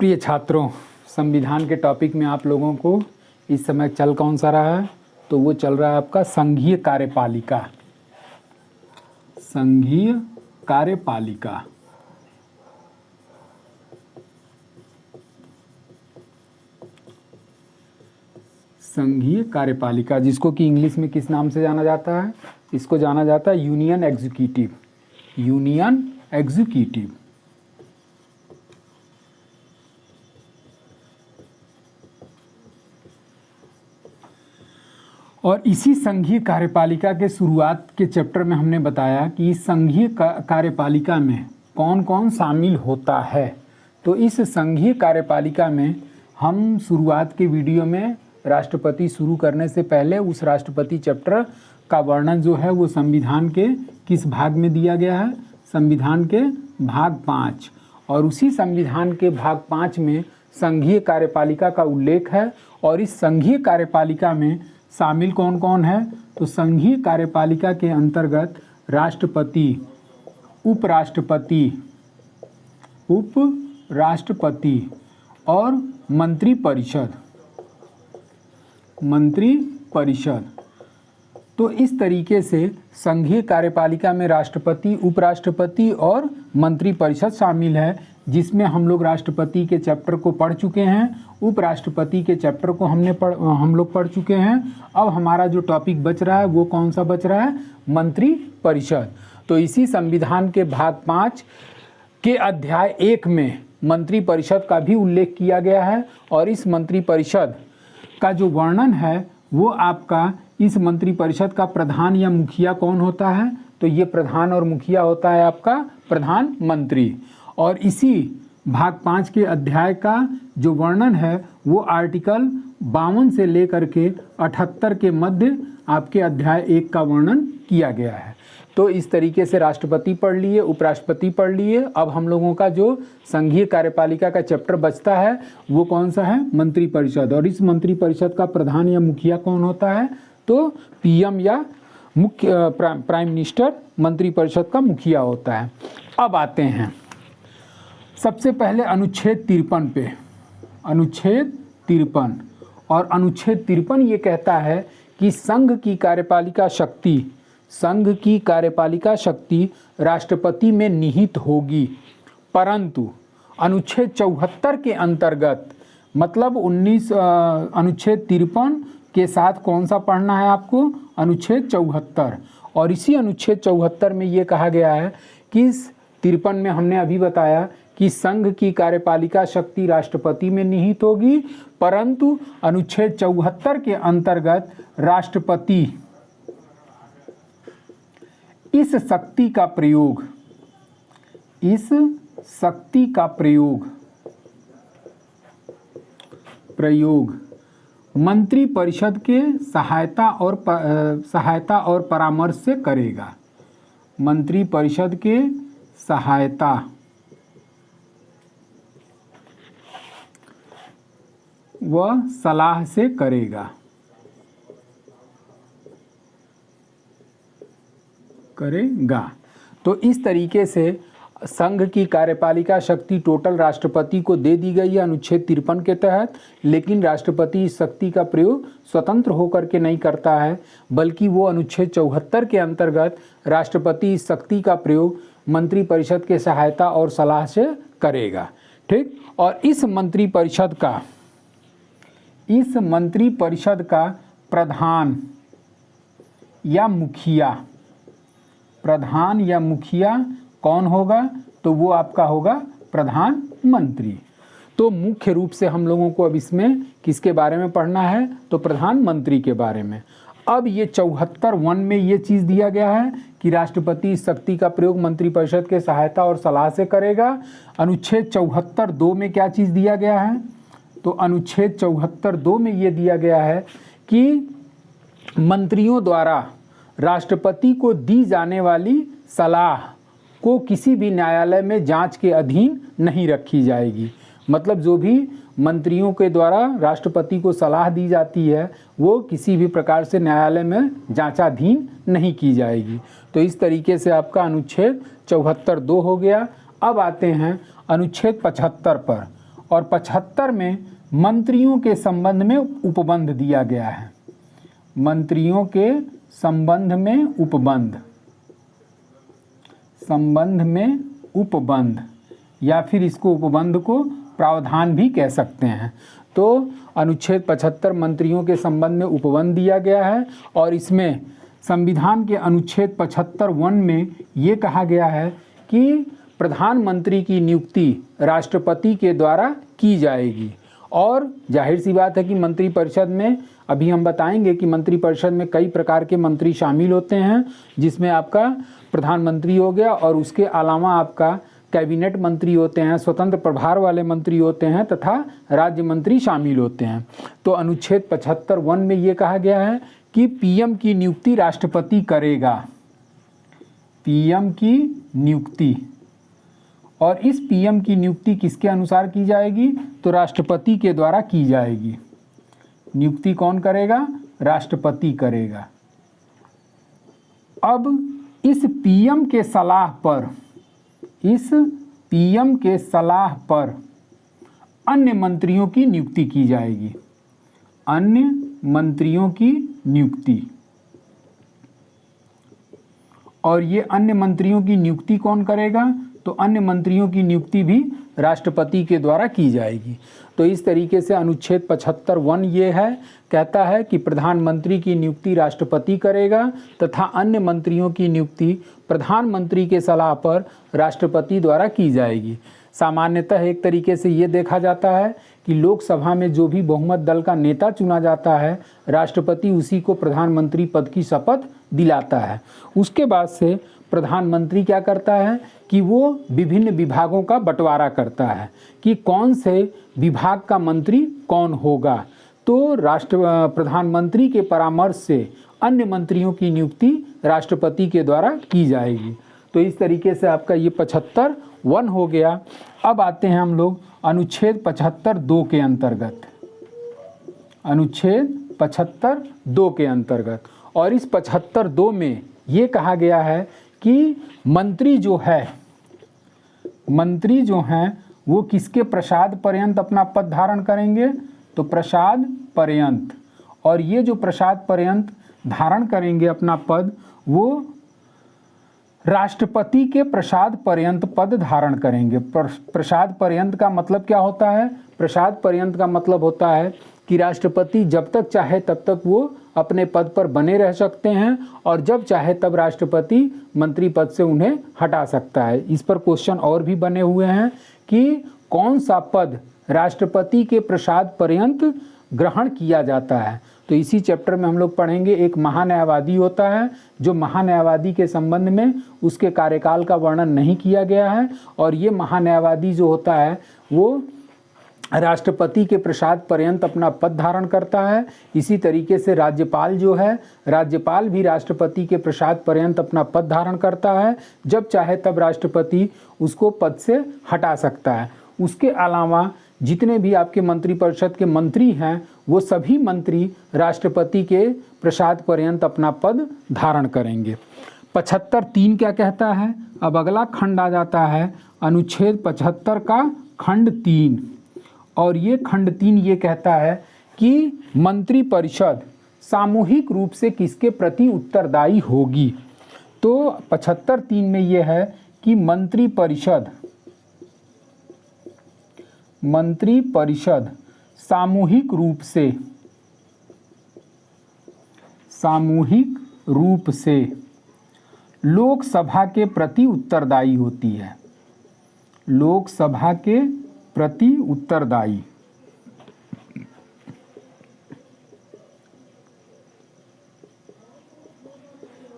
प्रिय छात्रों, संविधान के टॉपिक में आप लोगों को इस समय चल कौन सा रहा है? तो वो चल रहा है आपका संघीय कार्यपालिका। संघीय कार्यपालिका। संघीय कार्यपालिका जिसको कि इंग्लिश में किस नाम से जाना जाता है? इसको जाना जाता है यूनियन एग्जीक्यूटिव। Union executive. और इसी संघीय कार्यपालिका के शुरुआत के चैप्टर में हमने बताया कि इस संघीय कार्यपालिका में कौन कौन शामिल होता है। तो इस संघीय कार्यपालिका में हम शुरुआत के वीडियो में राष्ट्रपति शुरू करने से पहले उस राष्ट्रपति चैप्टर का वर्णन जो है वो संविधान के किस भाग में दिया गया है? संविधान के भाग 5। और उसी संविधान के भाग 5 में संघीय कार्यपालिका का उल्लेख है। और इस संघीय कार्यपालिका में शामिल कौन कौन है? तो संघीय कार्यपालिका के अंतर्गत राष्ट्रपति, उपराष्ट्रपति और मंत्रिपरिषद। तो इस तरीके से संघीय कार्यपालिका में राष्ट्रपति, उपराष्ट्रपति और मंत्रिपरिषद शामिल है, जिसमें हम लोग राष्ट्रपति के चैप्टर को पढ़ चुके हैं, उपराष्ट्रपति के चैप्टर को हम लोग पढ़ चुके हैं। अब हमारा जो टॉपिक बच रहा है वो कौन सा बच रहा है? मंत्रिपरिषद। तो इसी संविधान के भाग 5 के अध्याय 1 में मंत्रिपरिषद का भी उल्लेख किया गया है। और इस मंत्रिपरिषद का जो वर्णन है वो आपका इस मंत्रिपरिषद का प्रधान या मुखिया कौन होता है? तो ये प्रधान और मुखिया होता है आपका प्रधानमंत्री। और इसी भाग 5 के अध्याय का जो वर्णन है वो आर्टिकल 52 से लेकर के 78 के मध्य आपके अध्याय 1 का वर्णन किया गया है। तो इस तरीके से राष्ट्रपति पढ़ लिए, उपराष्ट्रपति पढ़ लिए। अब हम लोगों का जो संघीय कार्यपालिका का चैप्टर बचता है वो कौन सा है? मंत्रिपरिषद। और इस मंत्रिपरिषद का प्रधान या मुखिया कौन होता है? तो पीएम या मुख्य प्राइम मिनिस्टर मंत्रिपरिषद का मुखिया होता है। अब आते हैं सबसे पहले अनुच्छेद 53 पे। अनुच्छेद 53। और अनुच्छेद 53 ये कहता है कि संघ की कार्यपालिका शक्ति राष्ट्रपति में निहित होगी, परंतु अनुच्छेद 74 के अंतर्गत, मतलब अनुच्छेद 53 के साथ कौन सा पढ़ना है आपको? अनुच्छेद 74। और इसी अनुच्छेद 74 में ये कहा गया है कि इस 53 में हमने अभी बताया कि संघ की कार्यपालिका शक्ति राष्ट्रपति में निहित होगी, परंतु अनुच्छेद 74 के अंतर्गत राष्ट्रपति इस शक्ति का प्रयोग मंत्रिपरिषद के सहायता और परामर्श से करेगा। मंत्रिपरिषद के सहायता व सलाह से करेगा। तो इस तरीके से संघ की कार्यपालिका शक्ति टोटल राष्ट्रपति को दे दी गई है अनुच्छेद 53 के तहत। लेकिन राष्ट्रपति इस शक्ति का प्रयोग स्वतंत्र होकर के नहीं करता है, बल्कि वो अनुच्छेद 74 के अंतर्गत राष्ट्रपति इस शक्ति का प्रयोग मंत्रिपरिषद के सहायता और सलाह से करेगा। ठीक। और इस मंत्रिपरिषद का प्रधान या मुखिया कौन होगा? तो वो आपका होगा प्रधानमंत्री। तो मुख्य रूप से हम लोगों को अब इसमें किसके बारे में पढ़ना है? तो प्रधानमंत्री के बारे में। अब ये 74(1) में ये चीज़ दिया गया है कि राष्ट्रपति इस शक्ति का प्रयोग मंत्रिपरिषद के सहायता और सलाह से करेगा। अनुच्छेद 74(2) में क्या चीज़ दिया गया है? तो अनुच्छेद 74(2) में ये दिया गया है कि मंत्रियों द्वारा राष्ट्रपति को दी जाने वाली सलाह को किसी भी न्यायालय में जांच के अधीन नहीं रखी जाएगी। मतलब जो भी मंत्रियों के द्वारा राष्ट्रपति को सलाह दी जाती है वो किसी भी प्रकार से न्यायालय में जांचाधीन नहीं की जाएगी। तो इस तरीके से आपका अनुच्छेद 74(2) हो गया। अब आते हैं अनुच्छेद 75 पर। और 75 में मंत्रियों के संबंध में उपबंध दिया गया है। मंत्रियों के संबंध में उपबंध या फिर इसको उपबंध को प्रावधान भी कह सकते हैं। तो अनुच्छेद 75 मंत्रियों के संबंध में उपबंध दिया गया है और इसमें संविधान के अनुच्छेद 75(1) में ये कहा गया है कि प्रधानमंत्री की नियुक्ति राष्ट्रपति के द्वारा की जाएगी। और जाहिर सी बात है कि मंत्रिपरिषद में अभी हम बताएंगे कि मंत्रिपरिषद में कई प्रकार के मंत्री शामिल होते हैं, जिसमें आपका प्रधानमंत्री हो गया और उसके अलावा आपका कैबिनेट मंत्री होते हैं, स्वतंत्र प्रभार वाले मंत्री होते हैं तथा राज्य मंत्री शामिल होते हैं। तो अनुच्छेद 75(1) में ये कहा गया है कि पीएम की नियुक्ति राष्ट्रपति करेगा। पीएम की नियुक्ति, और इस पीएम की नियुक्ति किसके अनुसार की जाएगी? तो राष्ट्रपति के द्वारा की जाएगी। नियुक्ति कौन करेगा? राष्ट्रपति करेगा। अब इस पीएम के सलाह पर अन्य मंत्रियों की नियुक्ति की जाएगी। अन्य मंत्रियों की नियुक्ति, और ये अन्य मंत्रियों की नियुक्ति कौन करेगा? तो अन्य मंत्रियों की नियुक्ति भी राष्ट्रपति के द्वारा की जाएगी। तो इस तरीके से अनुच्छेद 75(1) ये है, कहता है कि प्रधानमंत्री की नियुक्ति राष्ट्रपति करेगा तथा अन्य मंत्रियों की नियुक्ति प्रधानमंत्री के सलाह पर राष्ट्रपति द्वारा की जाएगी। सामान्यतः एक तरीके से ये देखा जाता है कि लोकसभा में जो भी बहुमत दल का नेता चुना जाता है, राष्ट्रपति उसी को प्रधानमंत्री पद की शपथ दिलाता है। उसके बाद से प्रधानमंत्री क्या करता है कि वो विभिन्न विभागों का बंटवारा करता है कि कौन से विभाग का मंत्री कौन होगा। तो प्रधानमंत्री के परामर्श से अन्य मंत्रियों की नियुक्ति राष्ट्रपति के द्वारा की जाएगी। तो इस तरीके से आपका ये 75(1) हो गया। अब आते हैं हम लोग अनुच्छेद 75(2) के अंतर्गत। अनुच्छेद 75(2) के अंतर्गत, और इस 75(2) में ये कहा गया है कि मंत्री जो हैं वो किसके प्रसाद पर्यंत अपना पद धारण करेंगे? तो प्रसाद पर्यंत। और ये जो प्रसाद पर्यंत धारण करेंगे अपना पद, वो राष्ट्रपति के प्रसाद पर्यंत पद धारण करेंगे। प्रसाद पर्यंत का मतलब क्या होता है? प्रसाद पर्यंत का मतलब होता है कि राष्ट्रपति जब तक चाहे तब तक वो अपने पद पर बने रह सकते हैं और जब चाहे तब राष्ट्रपति मंत्री पद से उन्हें हटा सकता है। इस पर क्वेश्चन और भी बने हुए हैं कि कौन सा पद राष्ट्रपति के प्रसाद पर्यंत ग्रहण किया जाता है। तो इसी चैप्टर में हम लोग पढ़ेंगे, एक महान्यायवादी होता है, जो महान्यायवादी के संबंध में उसके कार्यकाल का वर्णन नहीं किया गया है, और ये महान्यायवादी जो होता है वो राष्ट्रपति के प्रसाद पर्यंत अपना पद धारण करता है। इसी तरीके से राज्यपाल जो है, राज्यपाल भी राष्ट्रपति के प्रसाद पर्यंत अपना पद धारण करता है, जब चाहे तब राष्ट्रपति उसको पद से हटा सकता है। उसके अलावा जितने भी आपके मंत्रिपरिषद के मंत्री हैं, वो सभी मंत्री राष्ट्रपति के प्रसाद पर्यंत अपना पद धारण करेंगे। 75(3) क्या कहता है? अब अगला खंड आ जाता है अनुच्छेद 75 का खंड 3, और ये खंड 3 ये कहता है कि मंत्रिपरिषद सामूहिक रूप से किसके प्रति उत्तरदायी होगी। तो 75(3) में ये है कि मंत्रिपरिषद सामूहिक रूप से लोकसभा के प्रति उत्तरदायी होती है। लोकसभा के प्रति उत्तरदायी,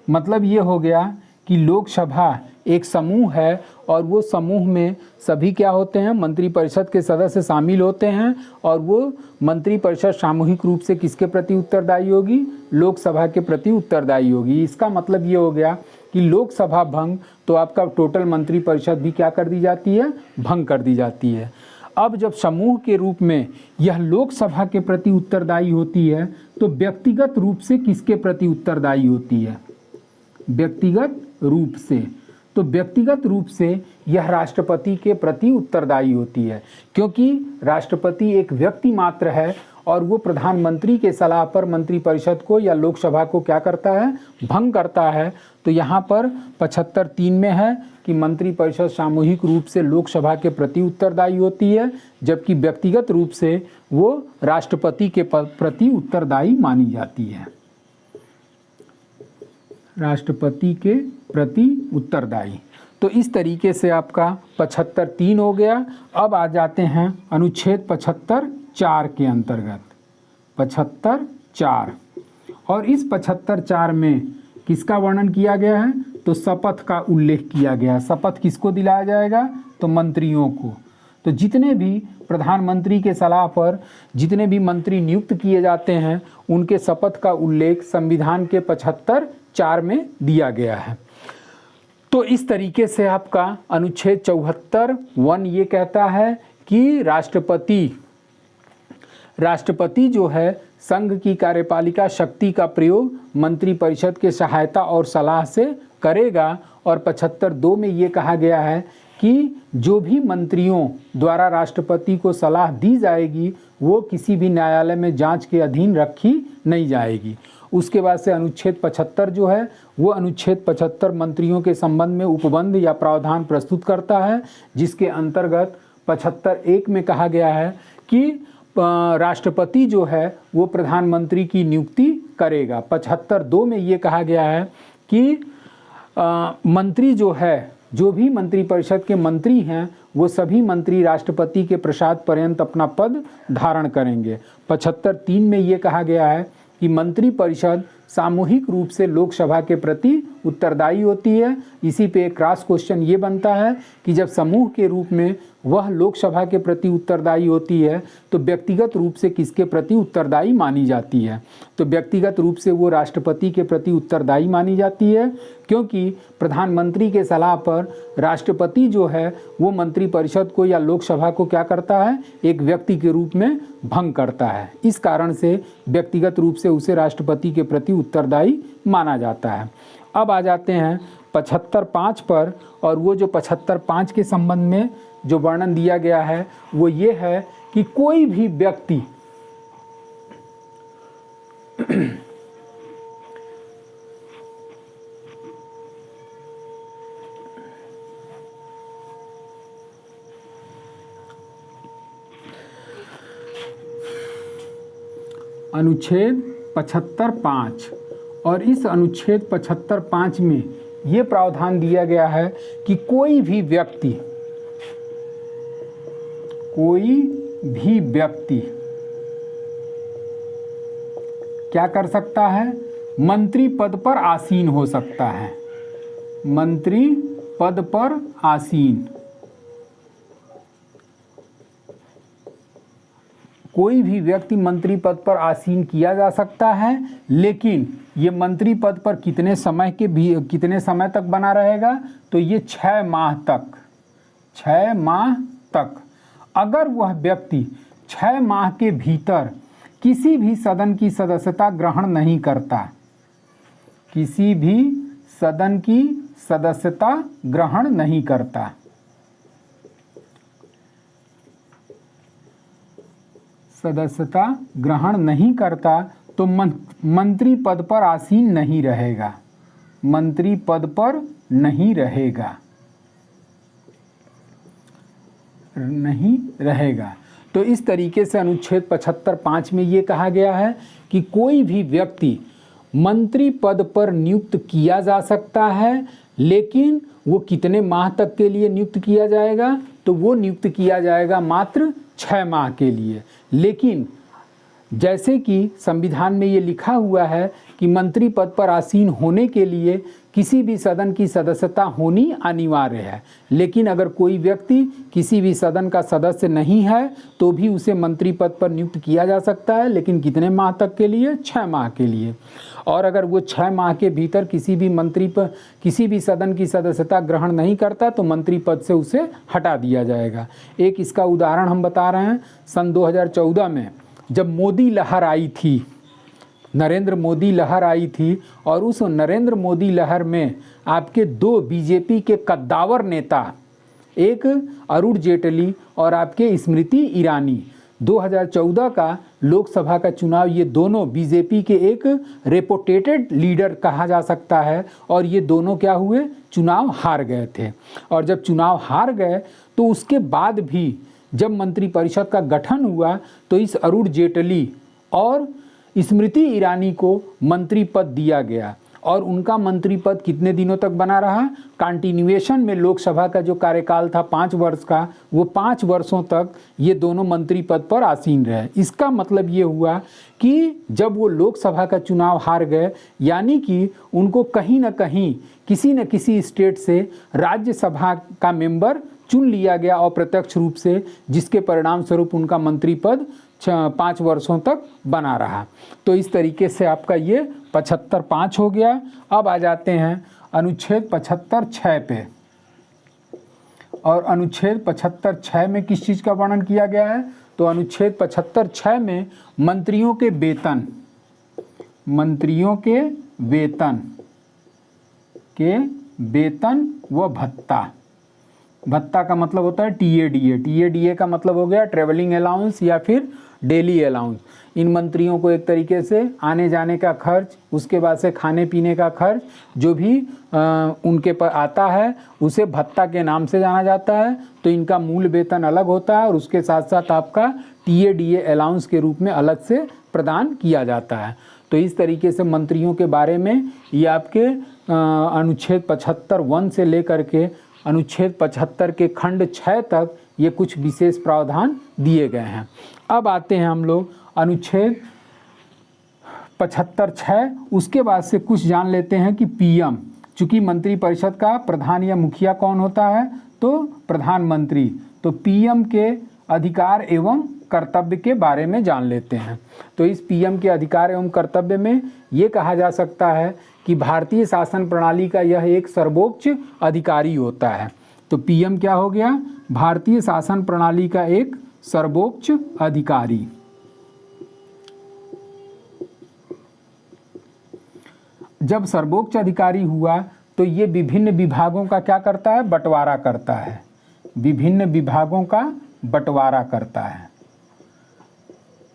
मतलब ये हो गया कि लोकसभा एक समूह है और वो समूह में सभी क्या होते हैं? मंत्रिपरिषद के सदस्य शामिल होते हैं, और वो मंत्रिपरिषद सामूहिक रूप से किसके प्रति उत्तरदायी होगी? लोकसभा के प्रति उत्तरदायी होगी। इसका मतलब ये हो गया कि लोकसभा भंग तो आपका टोटल मंत्रिपरिषद भी क्या कर दी जाती है? भंग कर दी जाती है। अब जब समूह के रूप में यह लोकसभा के प्रति उत्तरदायी होती है, तो व्यक्तिगत रूप से किसके प्रति उत्तरदायी होती है? व्यक्तिगत रूप से। तो व्यक्तिगत रूप से यह राष्ट्रपति के प्रति उत्तरदायी होती है, क्योंकि राष्ट्रपति एक व्यक्ति मात्र है और वो प्रधानमंत्री के सलाह पर मंत्रिपरिषद को या लोकसभा को क्या करता है, भंग करता है। तो यहाँ पर 75(3) में है कि मंत्रिपरिषद सामूहिक रूप से लोकसभा के प्रति उत्तरदायी होती है, जबकि व्यक्तिगत रूप से वो राष्ट्रपति के प्रति उत्तरदायी मानी जाती है। राष्ट्रपति के प्रति उत्तरदायी। तो इस तरीके से आपका 75(3) हो गया। अब आ जाते हैं अनुच्छेद 75(4) के अंतर्गत। 75(4) और इस 75(4) में किसका वर्णन किया गया है, तो शपथ का उल्लेख किया गया है। शपथ किसको दिलाया जाएगा, तो मंत्रियों को। तो जितने भी प्रधानमंत्री के सलाह पर जितने भी मंत्री नियुक्त किए जाते हैं उनके शपथ का उल्लेख संविधान के 75(4) में दिया गया है। तो इस तरीके से आपका अनुच्छेद 74(1) ये कहता है कि राष्ट्रपति जो है संघ की कार्यपालिका शक्ति का प्रयोग मंत्रिपरिषद के सहायता और सलाह से करेगा। और 75(2) में ये कहा गया है कि जो भी मंत्रियों द्वारा राष्ट्रपति को सलाह दी जाएगी वो किसी भी न्यायालय में जांच के अधीन रखी नहीं जाएगी। उसके बाद से अनुच्छेद 75 जो है वो अनुच्छेद 75 मंत्रियों के संबंध में उपबंध या प्रावधान प्रस्तुत करता है, जिसके अंतर्गत 75(1) में कहा गया है कि राष्ट्रपति जो है वो प्रधानमंत्री की नियुक्ति करेगा। 75(2) में ये कहा गया है कि मंत्री जो है, जो भी मंत्रिपरिषद के मंत्री हैं वो सभी मंत्री राष्ट्रपति के प्रसाद पर्यंत अपना पद धारण करेंगे। 75(3) में ये कहा गया है कि मंत्रिपरिषद सामूहिक रूप से लोकसभा के प्रति उत्तरदायी होती है। इसी पे एक क्रॉस क्वेश्चन ये बनता है कि जब समूह के रूप में वह लोकसभा के प्रति उत्तरदायी होती है तो व्यक्तिगत रूप से किसके प्रति उत्तरदायी मानी जाती है, तो व्यक्तिगत रूप से वो राष्ट्रपति के प्रति उत्तरदायी मानी जाती है, क्योंकि प्रधानमंत्री के सलाह पर राष्ट्रपति जो है वो मंत्रिपरिषद को या लोकसभा को क्या करता है, एक व्यक्ति के रूप में भंग करता है। इस कारण से व्यक्तिगत रूप से उसे राष्ट्रपति के प्रति उत्तरदायी माना जाता है। अब आ जाते हैं 75(5) पर, और वो जो 75(5) के संबंध में जो वर्णन दिया गया है वो ये है कि कोई भी व्यक्ति अनुच्छेद 75(5) और इस अनुच्छेद 75(5) में ये प्रावधान दिया गया है कि कोई भी व्यक्ति क्या कर सकता है, मंत्री पद पर आसीन हो सकता है। मंत्री पद पर आसीन कोई भी व्यक्ति मंत्री पद पर आसीन किया जा सकता है, लेकिन ये मंत्री पद पर कितने समय तक बना रहेगा, तो ये 6 माह तक। अगर वह व्यक्ति 6 माह के भीतर किसी भी सदन की सदस्यता ग्रहण नहीं करता, किसी भी सदन की सदस्यता ग्रहण नहीं करता, सदस्यता ग्रहण नहीं करता तो मंत्री पद पर आसीन नहीं रहेगा, मंत्री पद पर नहीं रहेगा। तो इस तरीके से अनुच्छेद 75(5) में ये कहा गया है कि कोई भी व्यक्ति मंत्री पद पर नियुक्त किया जा सकता है, लेकिन वो कितने माह तक के लिए नियुक्त किया जाएगा, तो वो नियुक्त किया जाएगा मात्र 6 माह के लिए। लेकिन जैसे कि संविधान में ये लिखा हुआ है कि मंत्री पद पर आसीन होने के लिए किसी भी सदन की सदस्यता होनी अनिवार्य है, लेकिन अगर कोई व्यक्ति किसी भी सदन का सदस्य नहीं है तो भी उसे मंत्री पद पर नियुक्त किया जा सकता है, लेकिन कितने माह तक के लिए, 6 माह के लिए। और अगर वो 6 माह के भीतर किसी भी सदन की सदस्यता ग्रहण नहीं करता तो मंत्री पद से उसे हटा दिया जाएगा। एक इसका उदाहरण हम बता रहे हैं। सन 2014 में जब मोदी लहर आई थी, नरेंद्र मोदी लहर आई थी, और उस नरेंद्र मोदी लहर में आपके दो बीजेपी के कद्दावर नेता, एक अरुण जेटली और आपके स्मृति ईरानी, 2014 का लोकसभा का चुनाव ये दोनों बीजेपी के एक रेपुटेटेड लीडर कहा जा सकता है, और ये दोनों क्या हुए, चुनाव हार गए थे। और जब चुनाव हार गए तो उसके बाद भी जब मंत्रिपरिषद का गठन हुआ तो इस अरुण जेटली और स्मृति ईरानी को मंत्री पद दिया गया, और उनका मंत्री पद कितने दिनों तक बना रहा, कंटिन्यूएशन में लोकसभा का जो कार्यकाल था 5 वर्ष का, वो 5 वर्षों तक ये दोनों मंत्री पद पर आसीन रहे। इसका मतलब ये हुआ कि जब वो लोकसभा का चुनाव हार गए, यानी कि उनको कहीं ना कहीं किसी न किसी स्टेट से राज्यसभा का मेंबर चुन लिया गया अप्रत्यक्ष रूप से, जिसके परिणाम स्वरूप उनका मंत्री पद 5 वर्षों तक बना रहा। तो इस तरीके से आपका ये 75(5) हो गया। अब आ जाते हैं अनुच्छेद 75(6) पे, और अनुच्छेद 75(6) में किस चीज़ का वर्णन किया गया है, तो अनुच्छेद 75(6) में मंत्रियों के वेतन व भत्ता। भत्ता का मतलब होता है टीएडीए। टीएडीए का मतलब हो गया ट्रेवलिंग अलाउंस या फिर डेली अलाउंस। इन मंत्रियों को एक तरीके से आने जाने का खर्च, उसके बाद से खाने पीने का खर्च जो भी उनके पर आता है उसे भत्ता के नाम से जाना जाता है। तो इनका मूल वेतन अलग होता है और उसके साथ साथ आपका टीएडीए अलाउंस के रूप में अलग से प्रदान किया जाता है। तो इस तरीके से मंत्रियों के बारे में ये आपके अनुच्छेद 75(1) से लेकर के अनुच्छेद 75 के खंड 6 तक ये कुछ विशेष प्रावधान दिए गए हैं। अब आते हैं हम लोग अनुच्छेद 75(6), उसके बाद से कुछ जान लेते हैं कि पीएम, चूंकि मंत्रिपरिषद का प्रधान या मुखिया कौन होता है, तो प्रधानमंत्री। तो पीएम के अधिकार एवं कर्तव्य के बारे में जान लेते हैं। तो इस पीएम के अधिकार एवं कर्तव्य में ये कहा जा सकता है कि भारतीय शासन प्रणाली का यह एक सर्वोच्च अधिकारी होता है। तो पीएम क्या हो गया, भारतीय शासन प्रणाली का एक सर्वोच्च अधिकारी। जब सर्वोच्च अधिकारी हुआ तो ये विभिन्न विभागों का क्या करता है, बंटवारा करता है। विभिन्न विभागों का बंटवारा करता है,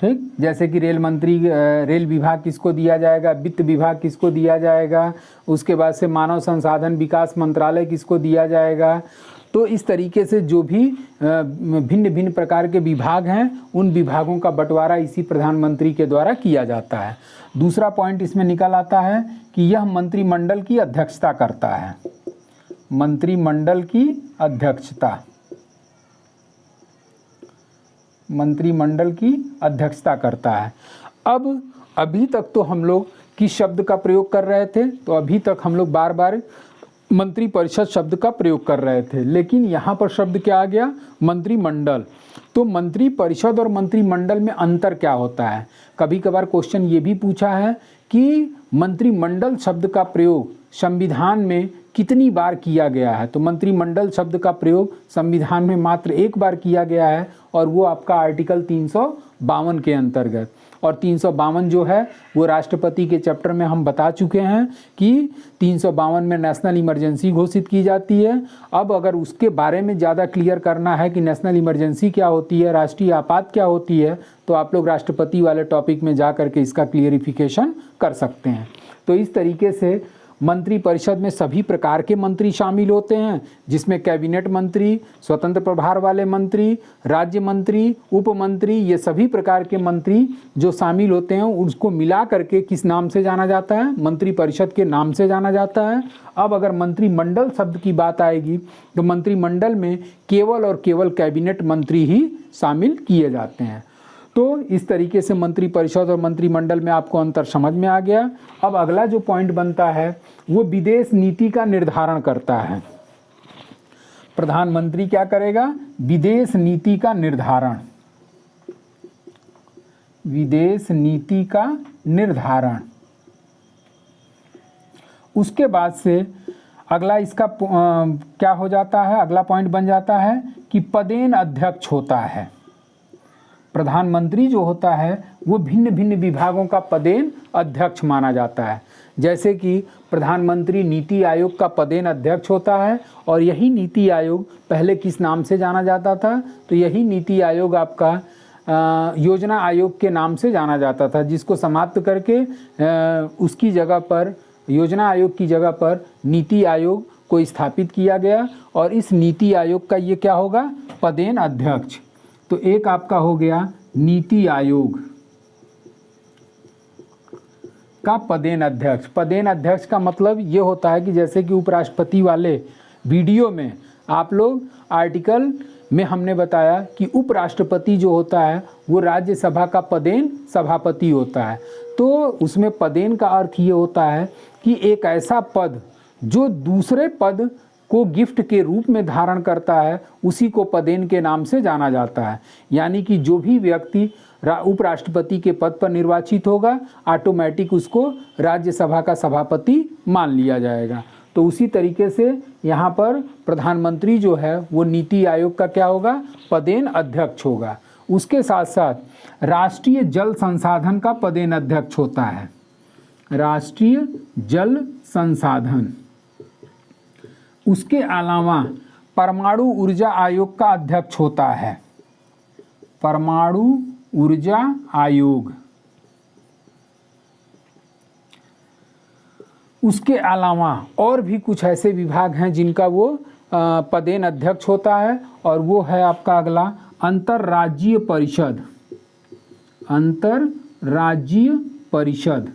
ठीक। जैसे कि रेल विभाग किसको दिया जाएगा, वित्त विभाग किसको दिया जाएगा, उसके बाद से मानव संसाधन विकास मंत्रालय किसको दिया जाएगा। तो इस तरीके से जो भी भिन्न भिन्न प्रकार के विभाग हैं उन विभागों का बंटवारा इसी प्रधानमंत्री के द्वारा किया जाता है। दूसरा पॉइंट इसमें निकल आता है कि यह मंत्रिमंडल की अध्यक्षता करता है। मंत्रिमंडल की अध्यक्षता, मंत्रिमंडल की अध्यक्षता करता है। अब अभी तक तो हम लोग किस शब्द का प्रयोग कर रहे थे, तो अभी तक हम लोग बार बार मंत्रिपरिषद शब्द का प्रयोग कर रहे थे, लेकिन यहाँ पर शब्द क्या आ गया, मंत्रिमंडल। तो मंत्रिपरिषद और मंत्रिमंडल में अंतर क्या होता है। कभी कभार क्वेश्चन ये भी पूछा है कि मंत्रिमंडल शब्द का प्रयोग संविधान में कितनी बार किया गया है। तो मंत्रिमंडल शब्द का प्रयोग संविधान में मात्र 1 बार किया गया है, और वो आपका आर्टिकल 352 के अंतर्गत। और 352 जो है वो राष्ट्रपति के चैप्टर में हम बता चुके हैं कि 352 में नेशनल इमरजेंसी घोषित की जाती है। अब अगर उसके बारे में ज़्यादा क्लियर करना है कि नेशनल इमरजेंसी क्या होती है, राष्ट्रीय आपात क्या होती है, तो आप लोग राष्ट्रपति वाले टॉपिक में जा करके इसका क्लियरिफिकेशन कर सकते हैं। तो इस तरीके से मंत्रिपरिषद में सभी प्रकार के मंत्री शामिल होते हैं, जिसमें कैबिनेट मंत्री, स्वतंत्र प्रभार वाले मंत्री, राज्य मंत्री, उप मंत्री, ये सभी प्रकार के मंत्री जो शामिल होते हैं उसको मिला करके किस नाम से जाना जाता है, मंत्रिपरिषद के नाम से जाना जाता है। अब अगर मंत्रिमंडल शब्द की बात आएगी तो मंत्रिमंडल में केवल और केवल कैबिनेट मंत्री ही शामिल किए जाते हैं। तो इस तरीके से मंत्रिपरिषद और मंत्रिमंडल में आपको अंतर समझ में आ गया। अब अगला जो पॉइंट बनता है वो विदेश नीति का निर्धारण करता है। प्रधानमंत्री क्या करेगा, विदेश नीति का निर्धारण, विदेश नीति का निर्धारण। उसके बाद से अगला इसका क्या हो जाता है, अगला पॉइंट बन जाता है कि पदेन अध्यक्ष होता है। प्रधानमंत्री जो होता है वो भिन्न भिन्न विभागों का पदेन अध्यक्ष माना जाता है। जैसे कि प्रधानमंत्री नीति आयोग का पदेन अध्यक्ष होता है, और यही नीति आयोग पहले किस नाम से जाना जाता था, तो यही नीति आयोग आपका योजना आयोग के नाम से जाना जाता था, जिसको समाप्त करके उसकी जगह पर योजना आयोग की जगह पर नीति आयोग को स्थापित किया गया, और इस नीति आयोग का ये क्या होगा, पदेन अध्यक्ष। तो एक आपका हो गया नीति आयोग का पदेन अध्यक्ष। पदेन अध्यक्ष का मतलब ये होता है कि जैसे कि उपराष्ट्रपति वाले वीडियो में आप लोग आर्टिकल में हमने बताया कि उपराष्ट्रपति जो होता है वो राज्यसभा का पदेन सभापति होता है। तो उसमें पदेन का अर्थ ये होता है कि एक ऐसा पद जो दूसरे पद को गिफ्ट के रूप में धारण करता है, उसी को पदेन के नाम से जाना जाता है। यानी कि जो भी व्यक्ति उपराष्ट्रपति के पद पर निर्वाचित होगा, ऑटोमेटिक उसको राज्यसभा का सभापति मान लिया जाएगा। तो उसी तरीके से यहाँ पर प्रधानमंत्री जो है वो नीति आयोग का क्या होगा, पदेन अध्यक्ष होगा। उसके साथ साथ राष्ट्रीय जल संसाधन का पदेन अध्यक्ष होता है। राष्ट्रीय जल संसाधन। उसके अलावा परमाणु ऊर्जा आयोग का अध्यक्ष होता है। परमाणु ऊर्जा आयोग। उसके अलावा और भी कुछ ऐसे विभाग हैं जिनका वो पदेन अध्यक्ष होता है, और वो है आपका अगला अंतर्राज्यीय परिषद। अंतर्राज्यीय परिषद।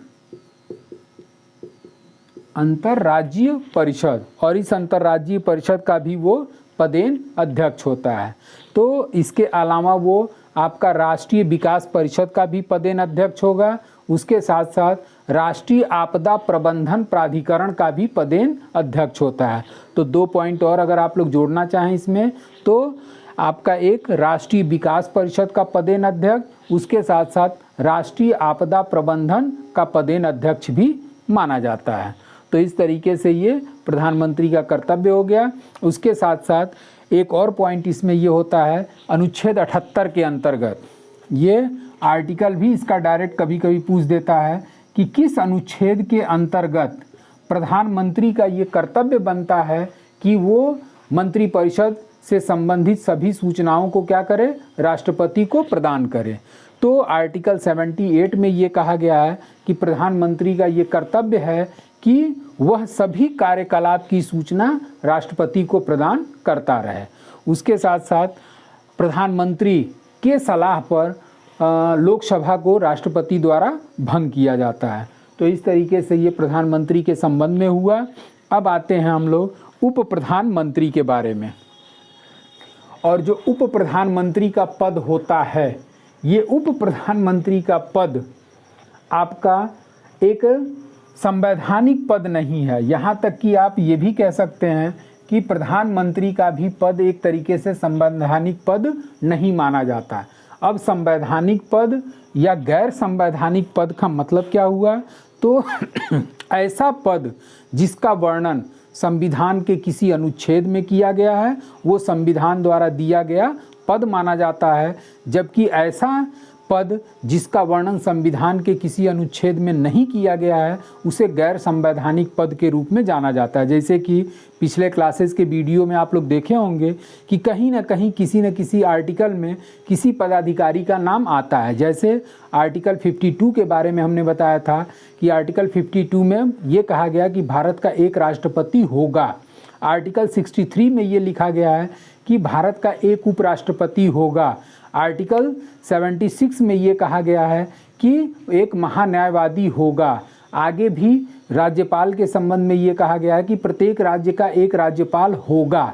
अंतर्राज्यीय परिषद, और इस अंतर्राज्यीय परिषद का भी वो पदेन अध्यक्ष होता है। तो इसके अलावा वो आपका राष्ट्रीय विकास परिषद का भी पदेन अध्यक्ष होगा। उसके साथ साथ राष्ट्रीय आपदा प्रबंधन प्राधिकरण का भी पदेन अध्यक्ष होता है। तो 2 पॉइंट और अगर आप लोग जोड़ना चाहें इसमें, तो आपका एक राष्ट्रीय विकास परिषद का पदेन अध्यक्ष, उसके साथ साथ राष्ट्रीय आपदा प्रबंधन का पदेन अध्यक्ष भी माना जाता है। तो इस तरीके से ये प्रधानमंत्री का कर्तव्य हो गया। उसके साथ साथ एक और पॉइंट इसमें ये होता है, अनुच्छेद 78 के अंतर्गत, ये आर्टिकल भी इसका डायरेक्ट कभी कभी पूछ देता है कि किस अनुच्छेद के अंतर्गत प्रधानमंत्री का ये कर्तव्य बनता है कि वो मंत्रिपरिषद से संबंधित सभी सूचनाओं को क्या करे, राष्ट्रपति को प्रदान करे। तो आर्टिकल 78 में ये कहा गया है कि प्रधानमंत्री का ये कर्तव्य है कि वह सभी कार्यकलाप की सूचना राष्ट्रपति को प्रदान करता रहे। उसके साथ साथ प्रधानमंत्री के सलाह पर लोकसभा को राष्ट्रपति द्वारा भंग किया जाता है। तो इस तरीके से ये प्रधानमंत्री के संबंध में हुआ। अब आते हैं हम लोग उप प्रधानमंत्री के बारे में। और जो उप प्रधानमंत्री का पद होता है, ये उप प्रधानमंत्री का पद आपका एक संवैधानिक पद नहीं है। यहाँ तक कि आप ये भी कह सकते हैं कि प्रधानमंत्री का भी पद एक तरीके से संवैधानिक पद नहीं माना जाता। अब संवैधानिक पद या गैर संवैधानिक पद का मतलब क्या हुआ, तो ऐसा पद जिसका वर्णन संविधान के किसी अनुच्छेद में किया गया है, वो संविधान द्वारा दिया गया पद माना जाता है। जबकि ऐसा पद जिसका वर्णन संविधान के किसी अनुच्छेद में नहीं किया गया है, उसे गैर संवैधानिक पद के रूप में जाना जाता है। जैसे कि पिछले क्लासेस के वीडियो में आप लोग देखे होंगे कि कहीं ना कहीं किसी न किसी आर्टिकल में किसी पदाधिकारी का नाम आता है। जैसे आर्टिकल 52 के बारे में हमने बताया था कि आर्टिकल 52 में ये कहा गया कि भारत का एक राष्ट्रपति होगा। आर्टिकल 63 में ये लिखा गया है कि भारत का एक उपराष्ट्रपति होगा। आर्टिकल 76 में ये कहा गया है कि एक महान्यायवादी होगा। आगे भी राज्यपाल के संबंध में ये कहा गया है कि प्रत्येक राज्य का एक राज्यपाल होगा।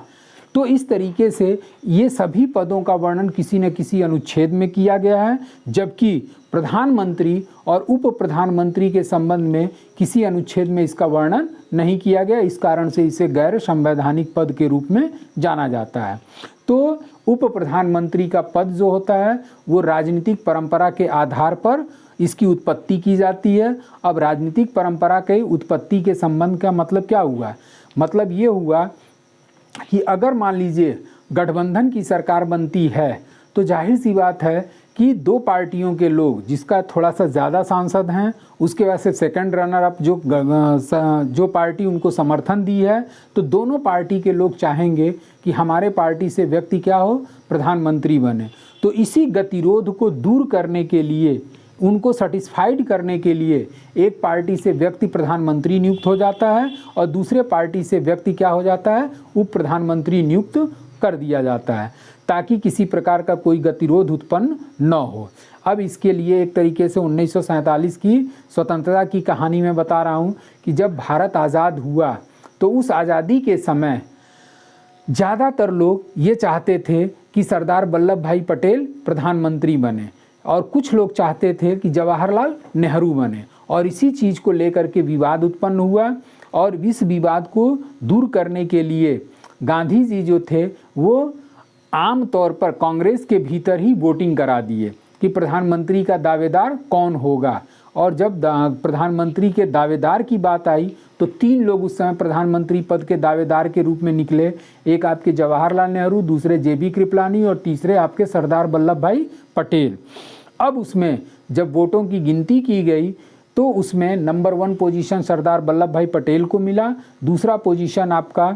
तो इस तरीके से ये सभी पदों का वर्णन किसी न किसी अनुच्छेद में किया गया है, जबकि प्रधानमंत्री और उप प्रधानमंत्री के संबंध में किसी अनुच्छेद में इसका वर्णन नहीं किया गया। इस कारण से इसे गैर संवैधानिक पद के रूप में जाना जाता है। तो उप प्रधानमंत्री का पद जो होता है वो राजनीतिक परंपरा के आधार पर इसकी उत्पत्ति की जाती है। अब राजनीतिक परंपरा के उत्पत्ति के संबंध का मतलब क्या हुआ, मतलब ये हुआ कि अगर मान लीजिए गठबंधन की सरकार बनती है तो जाहिर सी बात है कि दो पार्टियों के लोग जिसका थोड़ा सा ज़्यादा सांसद हैं, उसके बाद से सेकंड रनर अप जो पार्टी उनको समर्थन दी है, तो दोनों पार्टी के लोग चाहेंगे कि हमारे पार्टी से व्यक्ति क्या हो, प्रधानमंत्री बने। तो इसी गतिरोध को दूर करने के लिए, उनको सेटिस्फाइड करने के लिए एक पार्टी से व्यक्ति प्रधानमंत्री नियुक्त हो जाता है और दूसरे पार्टी से व्यक्ति क्या हो जाता है, उप प्रधानमंत्री नियुक्त कर दिया जाता है, ताकि किसी प्रकार का कोई गतिरोध उत्पन्न न हो। अब इसके लिए एक तरीके से 1947 की स्वतंत्रता की कहानी में बता रहा हूँ कि जब भारत आज़ाद हुआ तो उस आज़ादी के समय ज़्यादातर लोग ये चाहते थे कि सरदार वल्लभ भाई पटेल प्रधानमंत्री बने और कुछ लोग चाहते थे कि जवाहरलाल नेहरू बने, और इसी चीज़ को लेकर के विवाद उत्पन्न हुआ। और इस विवाद को दूर करने के लिए गांधी जी जो थे वो आम तौर पर कांग्रेस के भीतर ही वोटिंग करा दिए कि प्रधानमंत्री का दावेदार कौन होगा। और जब प्रधानमंत्री के दावेदार की बात आई तो 3 लोग उस समय प्रधानमंत्री पद के दावेदार के रूप में निकले। एक आपके जवाहरलाल नेहरू, दूसरे जेबी कृपलानी और तीसरे आपके सरदार वल्लभ भाई पटेल। अब उसमें जब वोटों की गिनती की गई तो उसमें नंबर 1 पोजीशन सरदार वल्लभ भाई पटेल को मिला, दूसरा पोजीशन आपका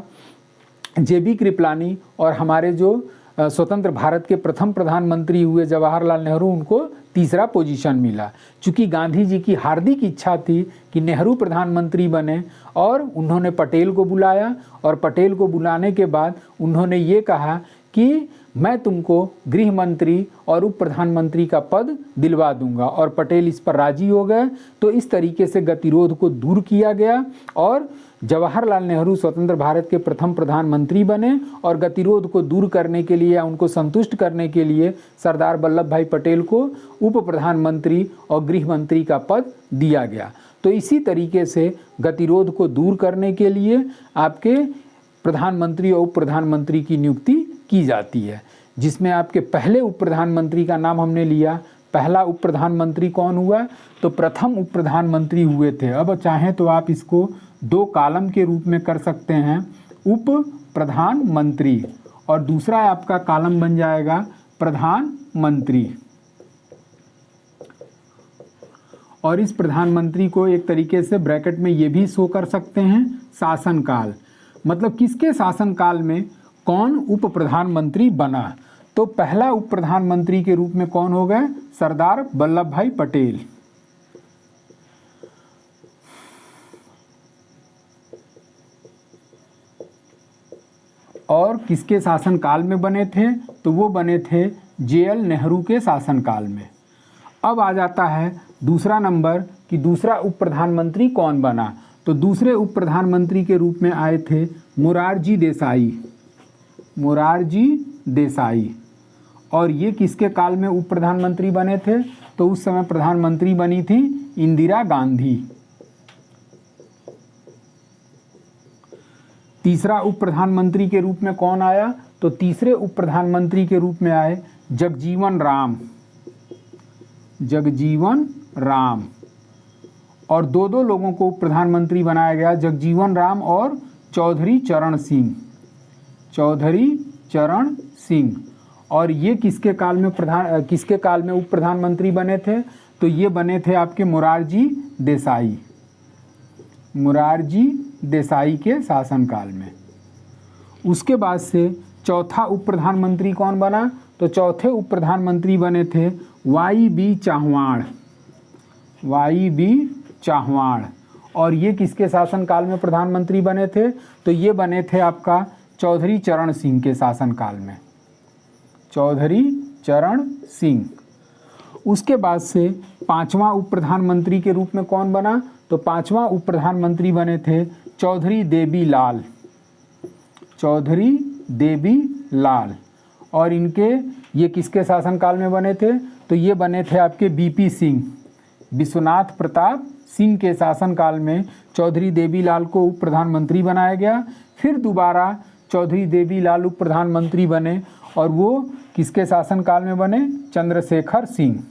जेबी कृपलानी, और हमारे जो स्वतंत्र भारत के प्रथम प्रधानमंत्री हुए जवाहरलाल नेहरू, उनको तीसरा पोजीशन मिला। चूँकि गांधी जी की हार्दिक इच्छा थी कि नेहरू प्रधानमंत्री बने, और उन्होंने पटेल को बुलाया, और पटेल को बुलाने के बाद उन्होंने ये कहा कि मैं तुमको गृह मंत्री और उप प्रधानमंत्री का पद दिलवा दूंगा, और पटेल इस पर राजी हो गए। तो इस तरीके से गतिरोध को दूर किया गया और जवाहरलाल नेहरू स्वतंत्र भारत के प्रथम प्रधानमंत्री बने, और गतिरोध को दूर करने के लिए या उनको संतुष्ट करने के लिए सरदार वल्लभ भाई पटेल को उप प्रधानमंत्री और गृह मंत्री का पद दिया गया। तो इसी तरीके से गतिरोध को दूर करने के लिए आपके प्रधानमंत्री और उप प्रधानमंत्री की नियुक्ति की जाती है, जिसमें आपके पहले उप प्रधानमंत्री का नाम हमने लिया। पहला उप प्रधानमंत्री कौन हुआ, तो प्रथम उप प्रधानमंत्री हुए थे। अब चाहें तो आप इसको 2 कॉलम के रूप में कर सकते हैं, उप प्रधानमंत्री, और दूसरा आपका कॉलम बन जाएगा प्रधानमंत्री। और इस प्रधानमंत्री को एक तरीके से ब्रैकेट में ये भी शो कर सकते हैं शासनकाल, मतलब किसके शासनकाल में कौन उप प्रधानमंत्री बना। तो पहला उप प्रधानमंत्री के रूप में कौन हो गए, सरदार वल्लभ भाई पटेल। और किसके शासनकाल में बने थे, तो वो बने थे JL नेहरू के शासनकाल में। अब आ जाता है दूसरा नंबर कि दूसरा उप प्रधानमंत्री कौन बना। तो दूसरे उप प्रधानमंत्री के रूप में आए थे मोरारजी देसाई। मोरारजी देसाई, और ये किसके काल में उप प्रधानमंत्री बने थे, तो उस समय प्रधानमंत्री बनी थी इंदिरा गांधी। तीसरा उप प्रधानमंत्री के रूप में कौन आया, तो तीसरे उप प्रधानमंत्री के रूप में आए जगजीवन राम। जगजीवन राम, और 2 लोगों को उप प्रधानमंत्री बनाया गया, जगजीवन राम और चौधरी चरण सिंह। चौधरी चरण सिंह, और ये किसके काल में उप प्रधानमंत्री बने थे, तो ये बने थे आपके मोरारजी देसाई। मोरारजी देसाई के शासनकाल में। उसके बाद से चौथा उप प्रधानमंत्री कौन बना, तो चौथे उप प्रधानमंत्री बने थे YB चाहवाण। YB चाहवाण, और ये किसके शासनकाल में प्रधानमंत्री बने थे, तो ये बने थे आपका चौधरी चरण सिंह के शासनकाल में। चौधरी चरण सिंह। उसके बाद से पांचवा उप प्रधानमंत्री के रूप में कौन बना, तो पांचवा उप प्रधानमंत्री बने थे चौधरी देवीलाल। चौधरी देवीलाल, और इनके ये किसके शासनकाल में बने थे, तो ये बने थे आपके BP सिंह। विश्वनाथ प्रताप सिंह के शासनकाल में चौधरी देवीलाल को उप प्रधानमंत्री बनाया गया। फिर दोबारा चौधरी देवीलाल उप प्रधानमंत्री बने, और वो किसके शासनकाल में बने, चंद्रशेखर सिंह।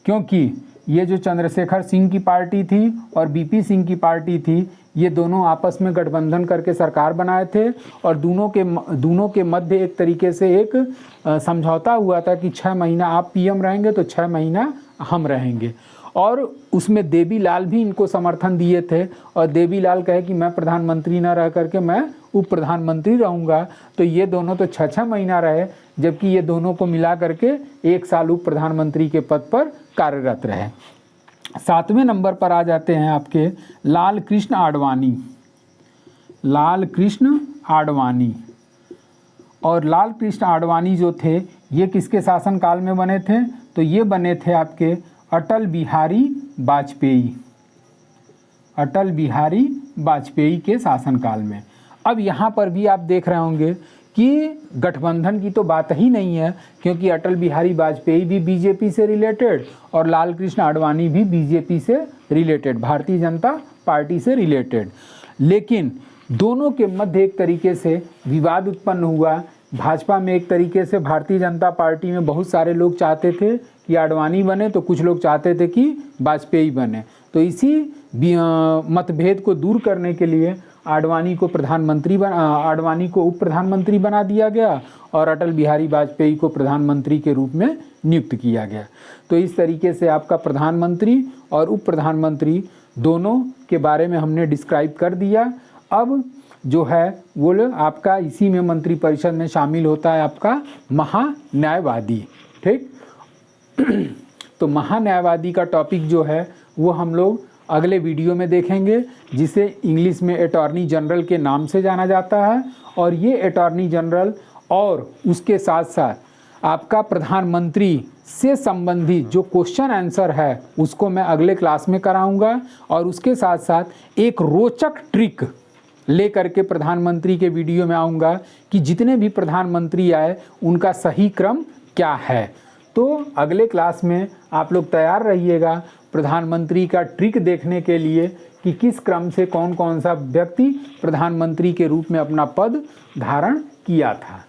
क्योंकि ये जो चंद्रशेखर सिंह की पार्टी थी और BP सिंह की पार्टी थी, ये दोनों आपस में गठबंधन करके सरकार बनाए थे और दोनों के मध्य एक तरीके से एक समझौता हुआ था कि 6 महीना आप पीएम रहेंगे तो 6 महीना हम रहेंगे। और उसमें देवीलाल भी इनको समर्थन दिए थे और देवीलाल कहे कि मैं प्रधानमंत्री न रह करके मैं उप प्रधानमंत्री रहूँगा। तो ये दोनों तो 6-6 महीना रहे, जबकि ये दोनों को मिला करके 1 साल उप प्रधानमंत्री के पद पर कार्यरत रहे। 7वें नंबर पर आ जाते हैं आपके लाल कृष्ण आडवाणी। लाल कृष्ण आडवाणी और लाल कृष्ण आडवाणी जो थे ये किसके शासनकाल में बने थे? तो ये बने थे आपके अटल बिहारी वाजपेयी, अटल बिहारी वाजपेयी के शासनकाल में। अब यहाँ पर भी आप देख रहे होंगे कि गठबंधन की तो बात ही नहीं है, क्योंकि अटल बिहारी वाजपेयी भी बीजेपी से रिलेटेड और लाल कृष्ण आडवाणी भी बीजेपी से रिलेटेड, भारतीय जनता पार्टी से रिलेटेड। लेकिन दोनों के मध्य एक तरीके से विवाद उत्पन्न हुआ। भाजपा में एक तरीके से भारतीय जनता पार्टी में बहुत सारे लोग चाहते थे कि आडवाणी बने, तो कुछ लोग चाहते थे कि वाजपेयी बने। तो इसी मतभेद को दूर करने के लिए आडवाणी को उप प्रधानमंत्री बना दिया गया और अटल बिहारी वाजपेयी को प्रधानमंत्री के रूप में नियुक्त किया गया। तो इस तरीके से आपका प्रधानमंत्री और उप प्रधानमंत्री दोनों के बारे में हमने डिस्क्राइब कर दिया। अब जो है वो आपका इसी में मंत्रिपरिषद में शामिल होता है आपका महान्यायवादी। ठीक तो महान्यायवादी का टॉपिक जो है वो हम लोग अगले वीडियो में देखेंगे, जिसे इंग्लिश में अटॉर्नी जनरल के नाम से जाना जाता है। और ये अटॉर्नी जनरल और उसके साथ साथ आपका प्रधानमंत्री से संबंधित जो क्वेश्चन आंसर है उसको मैं अगले क्लास में कराऊंगा। और उसके साथ साथ एक रोचक ट्रिक लेकर के प्रधानमंत्री के वीडियो में आऊँगा कि जितने भी प्रधानमंत्री आए उनका सही क्रम क्या है। तो अगले क्लास में आप लोग तैयार रहिएगा प्रधानमंत्री का ट्रिक देखने के लिए कि किस क्रम से कौन कौन सा व्यक्ति प्रधानमंत्री के रूप में अपना पद धारण किया था।